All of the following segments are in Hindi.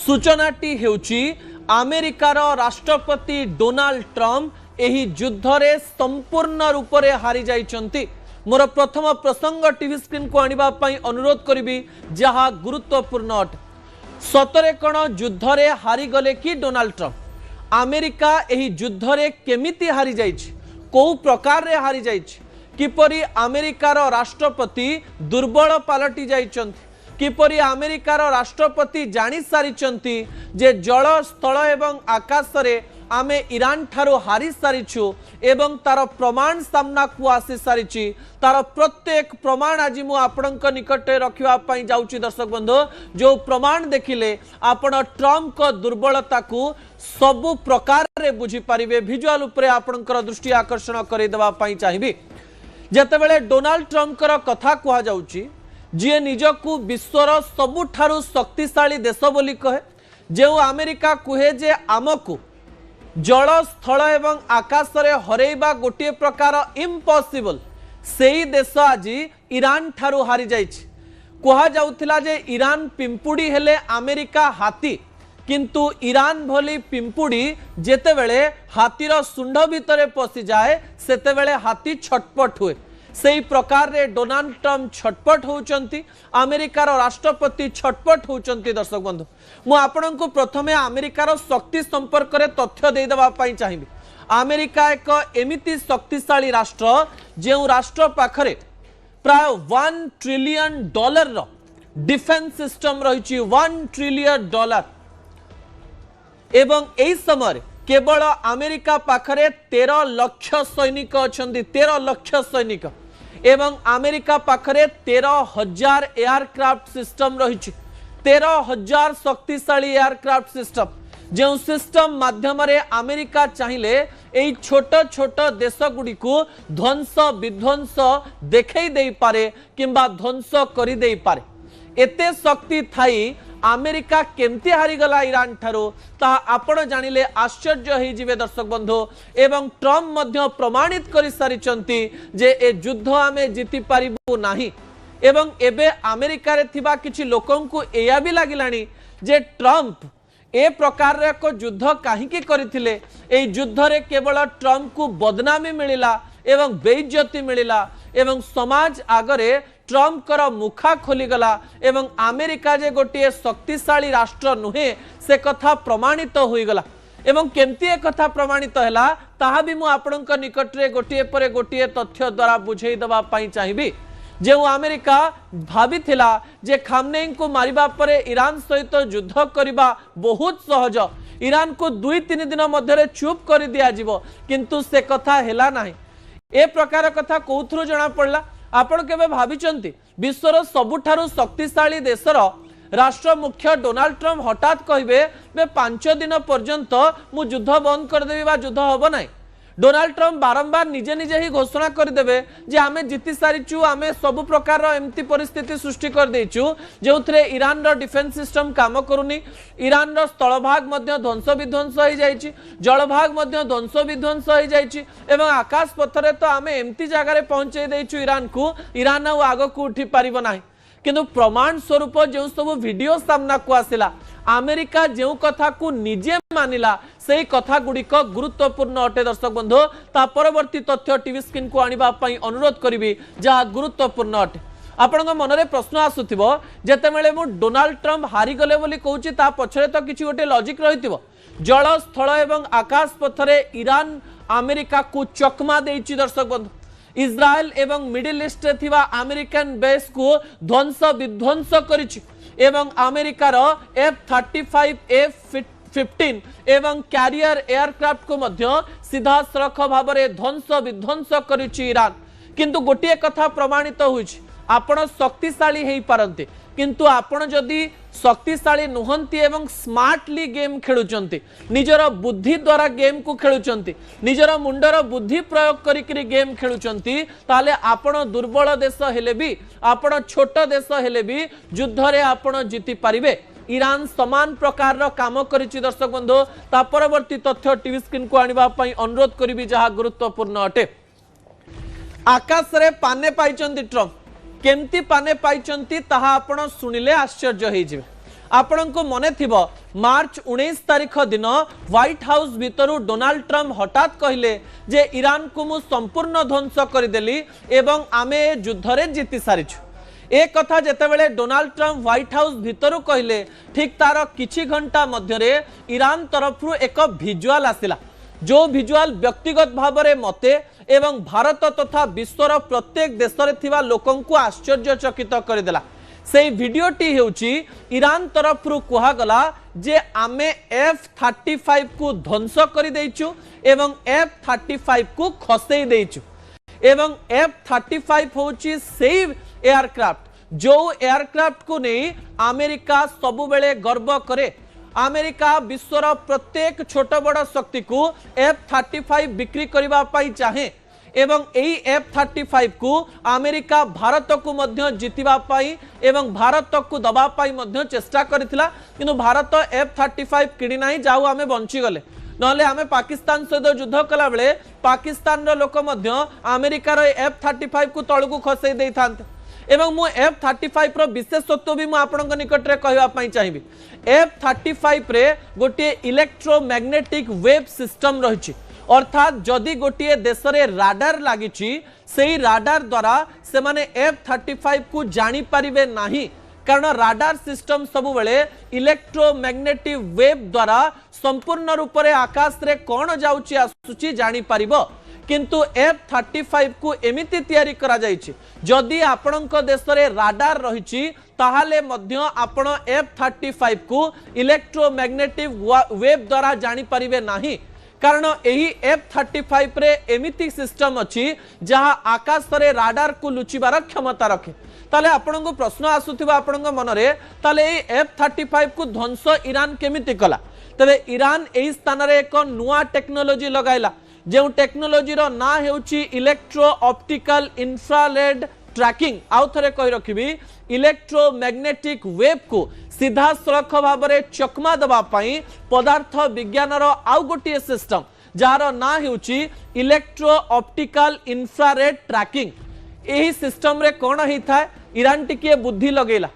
सूचनाटी हेउची अमेरिकार राष्ट्रपति डोनाल्ड ट्रम्प एही युद्ध रे संपूर्ण रूप से हारी जाइछंती। मोर प्रथम प्रसंग टीवी स्क्रीन को आनिबा पई अनुरोध करिबी जहा गुरुत्वपूर्ण अटे। सतरे कण युद्ध रे हारी गले कि डोनाल्ड ट्रम्प? अमेरिका एही युद्ध रे केमिति हारी जाइछि, को प्रकार रे हारी जाइछि, किपरि अमेरिकार राष्ट्रपति दुर्बल पालटी जाइछंती, किपरि अमेरिकार राष्ट्रपति जानी सारिछंती जे जल स्थल एवं आकाश रे आमे ईरान ठारो हारी सारिछु एवं तार प्रमाण सामना को आसी सारिछि। तार प्रत्येक प्रमाण आज मु आपणक निकटे रखिबा पई जाउछि। दर्शक बंधु, जो प्रमाण देखिले आपण ट्रम्प को दुर्बलता को सबु प्रकार रे बुझी पारिबे। विजुअल उपरे आपणकर दृष्टि आकर्षण करै देबा पई चाहिबी। जेतेबेले डोनाल्ड ट्रम्प कर कथा कुहा जाउछि, जे निजकू विश्वर सबुठारु शक्तिशाली देश बोली कहे, जो अमेरिका कहे जे आमकू जल स्थल एवं आकाश रे हरेबा गोटे प्रकार इम्पॉसिबल, सेही देश आज ईरान ठारू हारी जाइछि। कहा जाउथिला जे ईरान पिंपुड़ी हेले अमेरिका हाथी, किंतु ईरान भली पिंपुड़ी जेतेबेले हाथीर सुंड भितरे पशि जाए सेतेबेले हाथी छटपट हुए। सेही प्रकार रे डोनाल्ड ट्रम्प छटपट होउचंती, अमेरिकार राष्ट्रपति छटपट होउचंती। दर्शक बंधु, मु आपनकु प्रथमे अमेरिकार शक्ति संपर्क रे तथ्य दे देबा पई चाहिबी। अमेरिका एक एमिति शक्तिशाली राष्ट्र जेउ राष्ट्र पाखरे प्राय $1 ट्रिलियन रो डिफेंस सिस्टम रहिछि। $1 ट्रिलियन एवं एई समय केवल अमेरिका पाखरे 13 लाख सैनिक अछंती। 13 लाख सैनिक एवं अमेरिका पाखरे 13,000 एयरक्राफ्ट सिस्टम रही। 13,000 शक्तिशाली एयरक्राफ्ट सिस्टम, जो सिस्टम माध्यम रे अमेरिका चाहिए एई छोट छोट देश गुडी को ध्वंस विध्वंस देखई दे पारे किंबा ध्वंस करि दे पारे। एते शक्ति थाई अमेरिका केमती हारीगला ईरान ठारो ताहा आपण जानिले आश्चर्य हो जिवे। दर्शक बंधु, एवं ट्रम्प मध्य प्रमाणित कर सारिचंती जे ए युद्ध आमे जीति पारिबु नाही। एवं एबे अमेरिका रे थिबा किछि लोकंकु एया भी लागिलानी जे ट्रम्प ए प्रकार एक युद्ध काहीकि करथिले। ए युद्ध रे केवल ट्रम्प को बदनामी मिलिला एवं बेइज्जती मिलिला एवं समाज आगरे ट्रम्प कर मुखा खोलीगला एवं अमेरिका जे गोटे शक्तिशाली राष्ट्र नुहे से कथा प्रमाणित होईगला। एवं केमती ए कथा प्रमाणित हैला ताहा भी मु आपणक निकट रे गोटे परे गोटे तथ्य द्वारा बुझेई दबा पई चाहिबी। जे अमेरिका भाबिथिला जे खामनेई को मारिबा परे ईरान सहित युद्ध करिबा बहुत सहज, ईरान को 2-3 दिन मध्य चुप कर दिया जिवो, किंतु से कथा हैला नाही। ए प्रकार कथा कोथरो जणा पड़ला? आपण केबे भाबिचंती विश्वर सबुठारु शक्तिशाली देशर राष्ट्र मुख्य डोनाल्ड ट्रम्प हठात कहिबे बे 5 दिन पर्यंत मु युद्ध बंद कर देबी बा युद्ध होबो नाही? डोनाल्ड ट्रम्प बारंबार निजे निजे ही घोषणा कर देबे जे आमे जीति सारिचु, आमे सब प्रकार एमती परिस्थिति सृष्टि कर देइचु जेउथरे ईरान रो डिफेंस सिस्टम काम करूनी, ईरान रो स्थल भाग मध्य ध्वंस विध्वंस हो जाइछि, जल भाग मध्य ध्वंस विध्वंस हो जाइछि एवं आकाश पथरे तो आमे एमती जगह रे पहुंचे देइचु ईरान को, ईरान आगो को उठी पारिबो नाही। किंतु प्रमाण स्वरूप जो सब वीडियो सामना को आसिला, अमेरिका जो कथा को निजे मानिला से कथा गुड़िक गुरुत्वपूर्ण अटे। दर्शक बंधु, ता परवर्ती तथ्य टीवी स्क्रीन को आनिबा पई अनुरोध करिवि जहा गुरुत्वपूर्ण अटे। आपनक मनरे प्रश्न आसुथिबो जेतेबेले मु डोनाल्ड ट्रम्प हारी गले बोली कहूची ता पछरे तो किछि गोटे लॉजिक रहिथिबो। जल स्थल एवं आकाश पथरे ईरान अमेरिका को चकमा देइछि। दर्शक बंधु, इस्राएल एवं मिडिल ईस्ट रे थिबा अमेरिकन बेस को ध्वंस विध्वंस करिछि एवं अमेरिकार F-35 F-15 एवं कैरियर एयरक्राफ्ट को मध्य सीधा सड़क भाव में ध्वंस विध्वंस करिछि ईरान। किंतु गोटे कथा प्रमाणित होइछि, आपण शक्तिशाली हेई पारंते किंतु आपण जदि शक्तिशाली नुहंती एवं स्मार्टली गेम खेलुचंती, निजर बुद्धि द्वारा गेम को खेलुचंती, निजर मुंडर बुद्धि प्रयोग करिकरी गेम खेलुचंती, ताले आपण दुर्बल देश हेले भी, आपण छोट देश हेले भी युद्ध रे आपण जीति पारिबे। ईरान समान प्रकार रो काम करिछि। दर्शक बंधु, ता परवर्ती तथ्य टीवी स्क्रीन को आनिबा पई अनुरोध करिवि जहा गुरुत्वपूर्ण अटे। आकाश रे पाने पाइचंती ट्रम्प, केमती पाने पाइचंती ताहा आपण सुनिले आश्चर्य होई जिवे। आपण को मने थिबो मार्च 19 तारिख दिन व्हाइट हाउस भितर डोनाल्ड ट्रम्प हठात कहले जे ईरान को मु संपूर्ण ध्वंस करदेली एवं आमे युद्ध रे जीति सारिछु। एक कथा जेतेबेले डोनाल्ड ट्रम्प व्हाइट हाउस भितर कहले ठीक तार किछि घंटा मध्यरे ईरान तरफ एक भिजुआल आसिला जो भिजुआल व्यक्तिगत भाव में मते एवं भारत तथा विश्वर प्रत्येक देश रे थिबा लोकन को आश्चर्यचकित करदेला। से भिडियोटी हेउची ईरान तरफ कुहागला जे आमे F-35 को ध्वंस कर देइछु एवं F-35 को खसई देइछु एवं F-35 होची सेव एयरक्राफ्ट जो एयरक्राफ्ट को नहीं अमेरिका सबुबेले गर्व करे। अमेरिका विश्वर प्रत्येक छोट बड़ शक्ति को F-35 बिक्री करबा पाई चाहे एवं एई F-35 को अमेरिका भारत को मध्य जीतिबा पाई एवं भारत को दबा पाई मध्य चेष्टा करथिला किंतु भारत F-35 किणी नाही जाऊ आमे बंची गले नले आमे पाकिस्तान सहित युद्ध कला बेले पाकिस्तान रो लोक मध्य अमेरिका रो F-35 को तळकु खसई देई थांते एवं मु F-35 रो विशेषत्व भी मु आपनक निकट रे कहबा पाई चाहिबी। F-35 रे गोटे इलेक्ट्रोमैग्नेटिक वेव सिस्टम रहिछि अर्थात जदि गोटे देश रे राडार लागिछि सेही राडार द्वारा से माने F-35 को जानी परिबे नाही कारण राडार सिस्टम सबु बेले इलेक्ट्रोमैग्नेटिक वेव द्वारा संपूर्ण रूप रे आकाश रे कोन जाउछि आसुछि जानी परिबो किंतु F-35 को एमिति तैयारी करा जाइछि जदि आपणक देश रे राडार रहिछि ताहाले मध्य आपण F-35 को इलेक्ट्रोमैग्नेटिक वेव द्वारा जानी परिबे नाही कारण यही F-35 रे एमिति सिस्टम अछि जहां आकाश रे राडार को लुचिबार क्षमता रखे। ताले आपन को प्रश्न आसुथिबा आपन मन रे ताले F-35 को ध्वंस ईरान केमिति कला तबे ईरान एही स्थान रे एक नुआ टेक्नोलॉजी लगाइला जो टेक्नोलॉजी रो ना हेउची इलेक्ट्रो ऑप्टिकल इंफ्रारेड ट्रैकिंग आउ थरे कहि रखिबी इलेक्ट्रोमैग्नेटिक वेव को सीधा सड़क भाव में चकमा दबा पाई पदार्थ विज्ञान आउ गोटे सिस्टम जार ना हेउची इलेक्ट्रो ऑप्टिकल इंफ्रारेड ट्रैकिंग। यही सिस्टम रे कोन होता ईरान टिके बुद्धि लगेला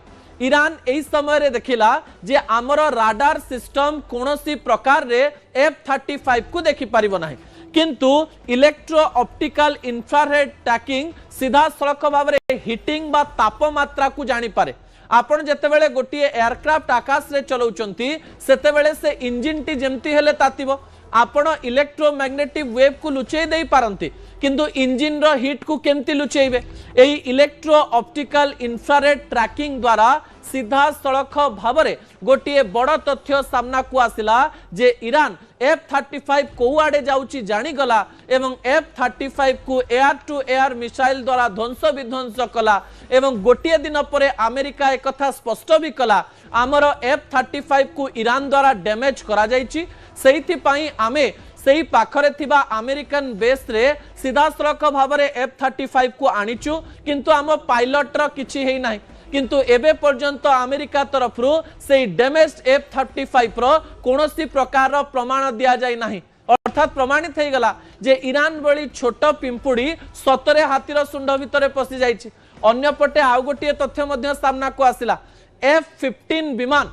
ईरान एही समय रे देखिला जे आमर राडार सिस्टम कोनोसी प्रकार रे F-35 को देखि परिबो नाही किंतु इलेक्ट्रो ऑप्टिकल इंफ्रारेड ट्रैकिंग सीधा सड़क भाव में हिटिंग बा तापमात्रा को जानी पारे। आपण जेतेबेले गोटे एयरक्राफ्ट आकाश रे चलाउचंती सेतेबेले से इंजिन टी जेमती हेले तातिबो आपण इलेक्ट्रोमैग्नेटिक वेव को लुचेई देई पारंती किंतु इंजिन रो हीट को केमती लुचेइबे एही इलेक्ट्रो ऑप्टिकल इंफ्रारेड ट्रैकिंग द्वारा सीधा सड़क भाव में गोटे बड़ तथ्य सामना को आसिला जे ईरान F-35 को आड़े जाउची जानी गला एवं F-35 को एयर टू एयर मिसाइल द्वारा ध्वंस विध्वंस कला एवं गोटे दिन पर अमेरिका एक कथा स्पष्ट भी कला आमर F-35 को ईरान द्वारा डैमेज करा जाइची सेहिथि पई आमे सेही पाखरे थिबा अमेरिकन बेस रे सीधा सड़क भाव में F-35 को आनिचु किंतु आम पायलट रो किछि हेई नाही किंतु एबे पर्यंत अमेरिका तरफ से डैमेज F-35 रो कोनोसी प्रकार रो प्रमाण दिया जाय नाही अर्थात प्रमाणित हो गला जे ईरान बळी छोट पिंपुड़ी सतरे हाथीर सुंड भितर पसी जाइछि। अन्य पटे आउ गोटे तथ्य मध्य सामना को आसिला F-15 विमान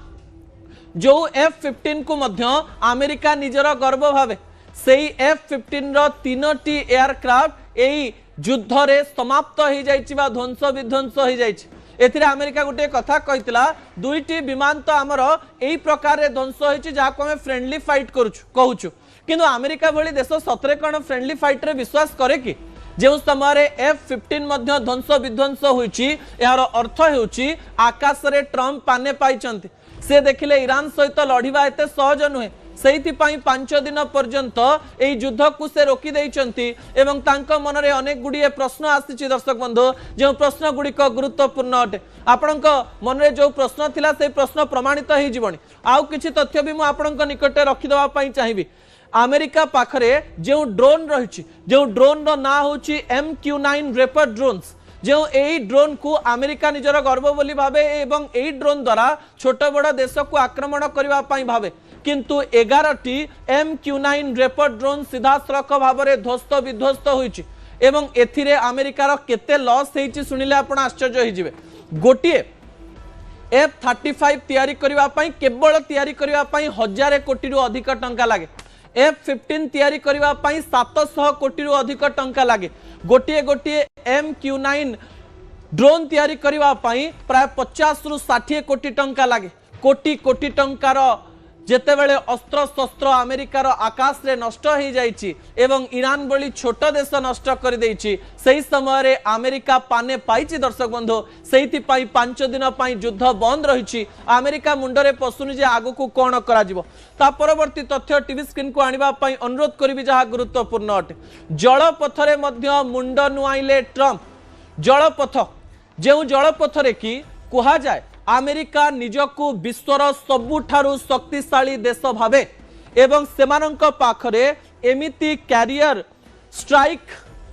जो F-15 को मध्य अमेरिका निजर गर्व भावे सेही F-15 रो तीनोटी एयरक्राफ्ट एही युद्ध रे समाप्त हो जाइछि बा ध्वंस विध्वंस हो जाइछि। एथिरे अमेरिका गोटे कथा कहितला दुईटी विमान तो आमर एही प्रकार रे ध्वंस होइछि जाको हम फ्रेंडली फाइट करूछु कहूछु किंतु अमेरिका भली देश सतरे कोन फ्रेंडली फाइट रे विश्वास करे कि जो समय F-15 मध्य ध्वंस विध्वंस होइछि यार अर्थ हेउछि आकाश रे ट्रम्प पाने पाइचंती से देखिले ईरान सहित लड़िबा एते सहज नुहे सेहिथि पई 5 दिन पर्यंत एई युद्ध को से रोकी देइचंती एवं तांको मन रे अनेक गुडिये प्रश्न आसीछि। दर्शक बंधु जो प्रश्न गुडिक गुरुत्वपूर्ण अटे आपणक मन रे जो प्रश्न थिला से प्रश्न प्रमाणित हेइ जीवनी आउ किछि तथ्य भी मु आपणक निकट रखि देबा पई चाहिबी। अमेरिका पाखरे जो ड्रोन रहिछि जो ड्रोन रो ना होछि MQ-9 रेपर ड्रोन्स जो एई ड्रोन को अमेरिका निजर गर्व बोली भावे एवं एई ड्रोन द्वारा छोट बड़ देश को आक्रमण करबा पई भावे किंतु 11टी MQ-9 रेपर ड्रोन सीधा सड़क भाव में ध्वस्त विध्वस्त होइछि एवं एथिरे अमेरिकार केते लॉस हेइछि सुनिले आपण आश्चर्य होइजिबे। गोटिए F-35 तैयारी करिवा पई केवल तैयारी करिवा पई 1000 कोटी रु अधिक टंका लागे। F-15 तैयारी करिवा पई 700 कोटी रु अधिक टंका लागे। गोटिए गोटिए MQ-9 ड्रोन तैयारी करिवा पई प्राय 50 रु 60 कोटी टंका लागे। कोटी कोटी टंकार जेतेबेले अस्त्र शस्त्र अमेरिकार आकाश रे नष्ट हो जाइछि एवं ईरान बली छोट देश नष्ट कर देइछि सही समय रे अमेरिका पाने पाइछि। दर्शक बंधु सेहिति पई 5 दिन पई युद्ध बंद रहिछि। अमेरिका मुंडरे पसुनि जे आगु को कोन करा जिवो ता परवर्ती तथ्य टीवी स्क्रीन को आनिबा पई अनुरोध करिवि जहा गुरुत्वपूर्ण अटे। जलपथरे मध्य मुंड नुआइले ट्रम्प। जलपथ जेउ जलपथरे की कुहा जाय अमेरिका निजकू विश्वर सबुठारु शक्तिशाली देश भावे एवं सेमानंक पाखरे एमिति कैरियर स्ट्राइक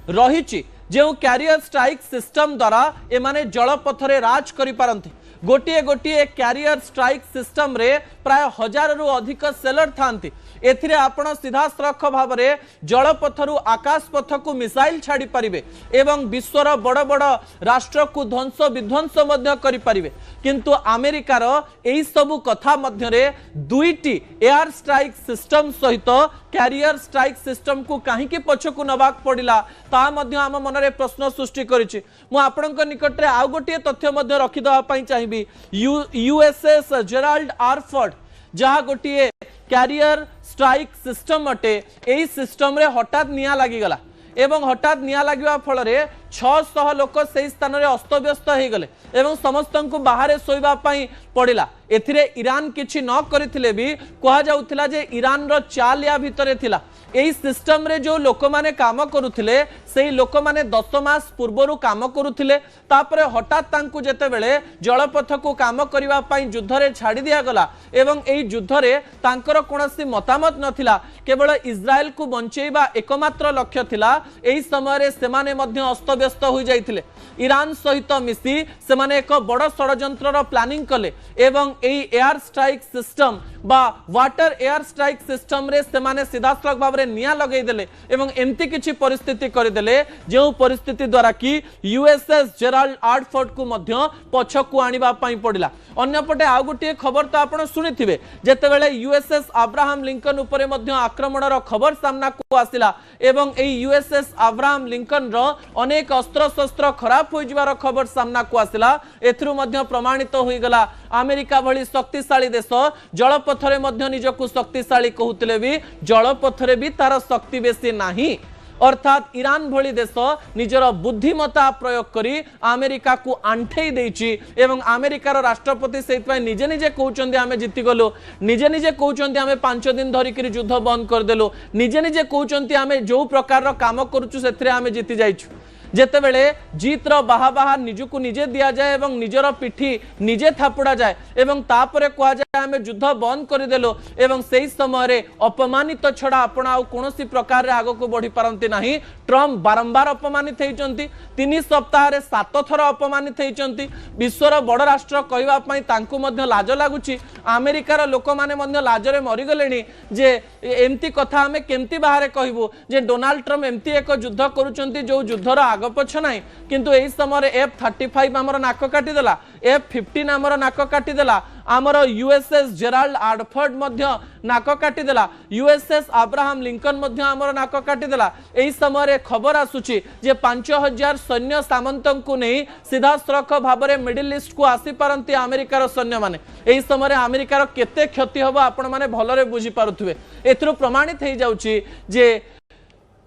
रहिछि जो कैरियर स्ट्राइक सिस्टम द्वारा एमाने जलपथरे राज करि पारंती। गोटिए गोटिए कैरियर स्ट्राइक सिस्टम रे प्राय 1000 रु अधिक सेलर थांती। एथिरे आपण सीधा सड़क भाव में जलपथरु आकाश पथ को मिसाइल छाड़ी पारिबे एवं विश्वर बड़ बड़ राष्ट्र को ध्वंस विध्वंस मध्य करि पारिबे। किंतु अमेरिकार एई सबु कथा मध्य रे दुईटी एयर स्ट्राइक सिस्टम सहित कैरियर स्ट्राइक सिस्टम को कहीं पछकु नबाक पड़िला ता मध्य आम मनरे प्रश्न सृष्टि करिछि। मु आपणक निकट रे आउ गोटिए तथ्य मध्य रखि दवा पई चाहिबी। यूएसएस जेराल्ड आर फोर्ड जहा गोटिए कैरियर स्ट्राइक सिस्टम अटे। एई सिस्टम रे हठात निया लागि गला एवं हठात निया लागिवा फल रे 600 लोक से स्थान रे अस्तव्यस्त हो गले एवं समस्त को बाहर सोइबा पई पड़िला। एथिरे ईरान किछि न करिथिले भी कहा जाउथिला जे ईरान रो चाल या भितरे थिला। एई सिस्टम रे जो लोक माने काम करुथिले सेई लोक माने 10 मास पूर्वरु काम करुथिले तापरे हठात तांकु जेतेबेले जलपथ को काम करिवा पई युद्ध रे छाडी दिया गला एवं एई युद्ध रे तांकर कोनोसी मतामत नथिला केवल इस्राएल को बंचेइबा एकमात्र लक्ष्य थिला। एई समय रे सेमाने मध्य अस्तव्यस्त हो जाइथिले। ईरान सहित मिसी सेमाने एक बड़ षडयंत्र प्लानिंग कले एवं एई एयर स्ट्राइक सिस्टम बा वाटर एयर स्ट्राइक सिस्टम रे सेमाने सीधासलख भाव रे निया लगै देले एवं एमती किछि परिस्थिति कर देले जो परिस्थिति द्वारा कि यूएसएस जेराल्ड आर फोर्ड को मध्य पछकु आनिबा पई पड़िला। अन्यपटे आउ गोटे खबर तो आपण सुनिथिबे जेतेबेले यूएसएस अब्राहम लिंकन उपरे मध्य आक्रमणर खबर सामना को आसिला एवं एई यूएसएस अब्राहम लिंकन रो अनेक अस्त्र शस्त्र खराब हो जिवार खबर सामना को आसिला। एथरु मध्य प्रमाणित होई गला अमेरिका भली शक्तिशाली देश जलपथरे मध्य निजकू शक्तिशाली कहूतिले भी जलपथरे भी तार शक्ति बेसी नाही। अर्थात ईरान भली देश निजर बुद्धिमता प्रयोग करी अमेरिका को आंठेई देइछि एवं अमेरिकार राष्ट्रपति सेइतपय निजे निजे कहउचंदी आमे जिति गलो निजे निजे कहउचंदी आमे 5 दिन धरि करी युद्ध बंद कर देलो निजे निजे कहउचंदी आमे जो प्रकार रो काम करूछु सेथरे आमे जिति जाइछु। जेतेबेले जीतर बाहा बाहा निजको निजे दिया जाए एवं निजर पिठी निजे थापुड़ा जाए एवं तापरे कहा जाए आमे युद्ध बंद करदेलो एवं सेही समय रे अपमानित छड़ा आपण आउ कोनोसी प्रकार रे आगो को बढ़ी पारंती नाही। ट्रम्प बारंबार अपमानित हेइचंती 3 सप्ताह रे 7 थर अपमानित हेइचंती। विश्वर बड़ राष्ट्र कहवा पई तांकु मध्य लाज लागुची। अमेरिकार लोक माने मध्य लाजरे मरि गलेनी जे एमती कथा आमे केमती बाहरे कहबो जे डोनाल्ड ट्रम्प एमती एक युद्ध करूचंती जो युद्धर आगपछ नाही किंतु एही समय F-35 आमर नाक काटी देला F-15 आमर नाक काटी देला आमर यूएसएस जेराल्ड आर फोर्ड मध्य नाक काटी देला यूएसएस अब्राहम लिंकन मध्य आमर नाक काटी देला। एही समय खबर आसुची जे 5000 सैन्य सामंतन को नहीं सीधा सड़क भाव में मिडिल ईस्ट को आसी पारंती अमेरिकार सैन्य माने। एही समय अमेरिकार केते क्षति हबो आपण माने भलरे बुझी पारुथुबे। एथरो प्रमाणित हे जाउची जे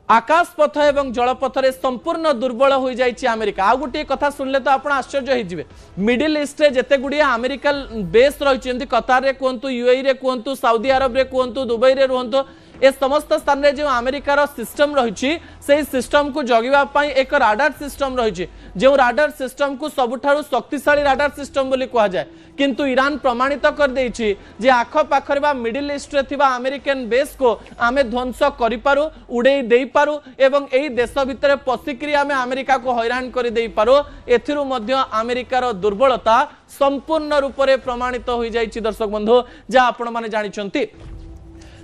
आकाश पथ एवं जलपथरे संपूर्ण दुर्बल हो जाइए अमेरिका। आ गोटे कथा सुनले तो आप आश्चर्य होइजिबे मिडिल ईस्ट रे जेते गुडी अमेरिकन बेस रहिचंती कतार रे कहंतु यूएई रे कहंतु सऊदी अरब रे कहंतु दुबई रे रहंतु ए समस्त स्थान में जो अमेरिकार सिस्टम रही से सिस्टम को जगिबा पई एक राडार सिस्टम रही जो राडार सिस्टम को सबुठारु शक्तिशाली राडार सिस्टम बोली कहा जाए किंतु ईरान प्रमाणित कर देछि जे आख पाखरे बा मिडिल ईस्ट रे थिबा अमेरिकन बेस को आमे ध्वंस करि पारु उड़ेई देई पारु एवं एई देश भितरे पसिक्री आमे अमेरिका को हैरान करि देई पारु। एथिरु मध्य अमेरिकार दुर्बलता संपूर्ण रूप से प्रमाणित हो जाइछि दर्शक बंधु जा आपण माने जानिछंती।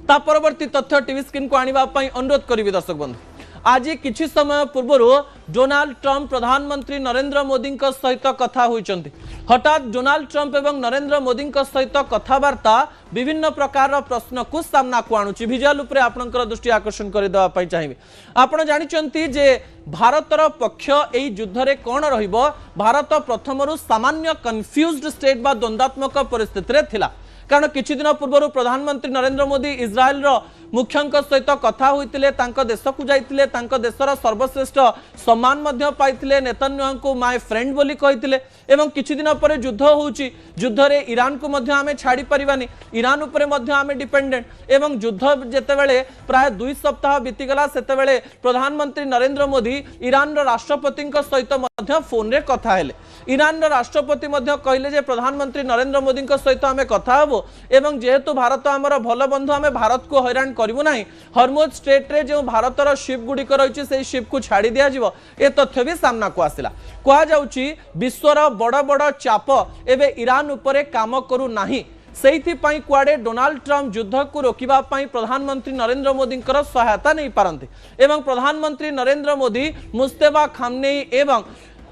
ता परवर्ती तथ्य टीवी स्क्रीन को आनिबा पई अनुरोध करिवि दर्शक बंधु। आज किछि समय पूर्व डोनाल्ड ट्रंप प्रधानमंत्री नरेंद्र मोदी सहित कथा होइचंती। हठात डोनाल्ड ट्रंप एवं नरेंद्र मोदी सहित कथबार्ता विभिन्न प्रकार प्रश्न को सामना को आणुची। विजुअल उपरे आपनकर दृष्टि आकर्षण कर देवा पई चाहिबे। आपण जानिचंती जे भारतर पक्ष एई युद्ध रे कोन रहिबो। भारत प्रथमरु सामान्य कन्फ्यूज्ड स्टेट बा द्वंद्वात्मक परिस्थिति रे थिला, कारण किछि दिन पूर्व प्रधानमंत्री नरेंद्र मोदी इज्राएल मुख्यंक सहित कथा होइतिले, तांको देश को जाइतिले, तांको देशर सर्वश्रेष्ठ सम्मान मध्य पाइतिले, नेतन्याहू को माय फ्रेंड बोली कहितिले। एवं किछि दिन परे युद्ध होउची, युद्ध रे ईरान को मध्य आमे छाड़ी परिबानी, ईरान उपरे मध्य आमे डिपेंडेंट। एवं युद्ध जेतेबेले प्राय 2 सप्ताह बीतीगला सेतेबेले प्रधानमंत्री नरेंद्र मोदी ईरान राष्ट्रपति सहित मध्य फोन रे कथा हेले। ईरान राष्ट्रपति मध्य कहले जे प्रधानमंत्री नरेंद्र मोदी सहित आमे कथा हबो एवं जेहेतु भारत आमर भल बंधु, आमे भारत को हैरान करिवु नाही। हरमुज स्टेट रे जो भारतर शिप गुड़िक रही से शिप को छाड़ी दिया जिवो, ए तथ्य भी सामना को आसिला। कहा जाउची विश्वर बड़ बड़ चाप एबे ईरान उपरे काम करू नाही। सेइथिपाई कुआडे डोनाल्ड ट्रंप युद्ध को रोकिबा पाई प्रधानमंत्री नरेंद्र मोदी सहायता नहीं पारंती एवं प्रधानमंत्री नरेंद्र मोदी मुस्तफा खामनेई एवं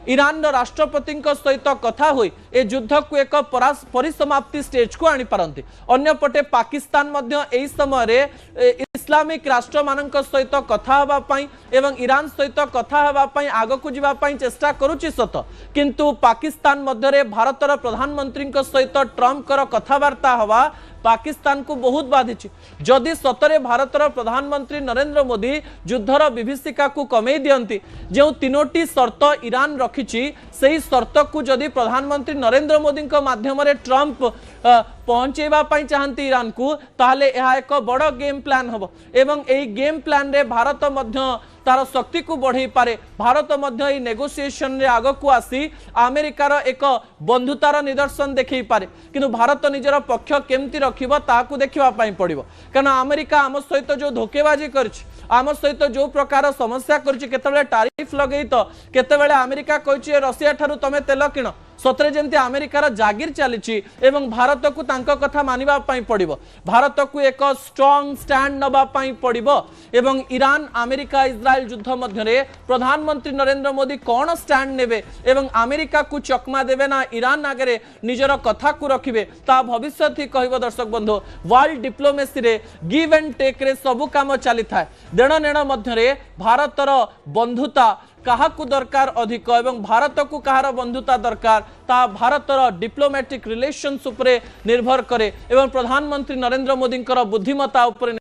ईरान राष्ट्रपति सहित कथा हुई ए युद्ध को एक परिसमाप्ति स्टेज को आनी पारंती। अन्यपटे पाकिस्तान मध्य एई समय रे इस्लामिक राष्ट्र मानक सहित कथा हवा पाई एवं ईरान सहित कथा हवा पाई आगो को जीवा पाई चेष्टा करूची सत, किंतु पाकिस्तान मध्य रे भारतर प्रधानमंत्री सहित ट्रंप कर कथबार्ता हवा पाकिस्तान को बहुत बाधिची। जदि सतरे भारतर प्रधानमंत्री नरेंद्र मोदी युद्धर विभीषिका को कमे दियंती, जो 3टी शर्त ईरान रखिची, सेही शर्त को जदि प्रधानमंत्री नरेंद्र मोदी माध्यम रे ट्रंप पहुंचेबा पाई चाहती ईरान को, ताहले यह एक बड़ गेम प्लान हबो एवं एई गेम प्लान रे भारत मध्य तार शक्ति को बढ़ई पारे। भारत मध्य ई नेगोशिएशन रे आग को आसी अमेरिकार एक बंधुतार निदर्शन देखई पारे, किंतु भारत निजर पक्ष केमती रखिबो ताकू देखिबा पाई पड़िबो। कारण अमेरिका आम सहित जो धोकेबाजी करछि, आम सहित जो प्रकार समस्या करछि, केतेबेले टारिफ लगई तो केतेबेले अमेरिका कहिछि रशिया ठारू तमे तेल किण, सतरे जेंती अमेरिकार जागिर चली एवं भारत को तांको कथा मानिबा पाई पड़िबो। भारत को एक स्ट्रॉन्ग स्टैंड नबा पाई पड़िबो एवं ईरान अमेरिका इज्राएल युद्ध मध्य प्रधानमंत्री नरेंद्र मोदी कौन स्टैंड नेबे एवं अमेरिका को चकमा देबे ना ईरान आगे निजर कथा को रखिबे, ता भविष्य ही कहबो। दर्शक बंधु, वर्ल्ड डिप्लोमेसी रे गिव एंड टेक रे सब काम चली थाए। देण नेण मध्य भारतर बंधुता काहाकू दरकार अधिक एवं भारत को कहार बंधुता दरकार, ता भारतर डिप्लोमेटिक रिलेशंस उपरे निर्भर करे एवं प्रधानमंत्री नरेंद्र मोदी बुद्धिमत्ता उपरे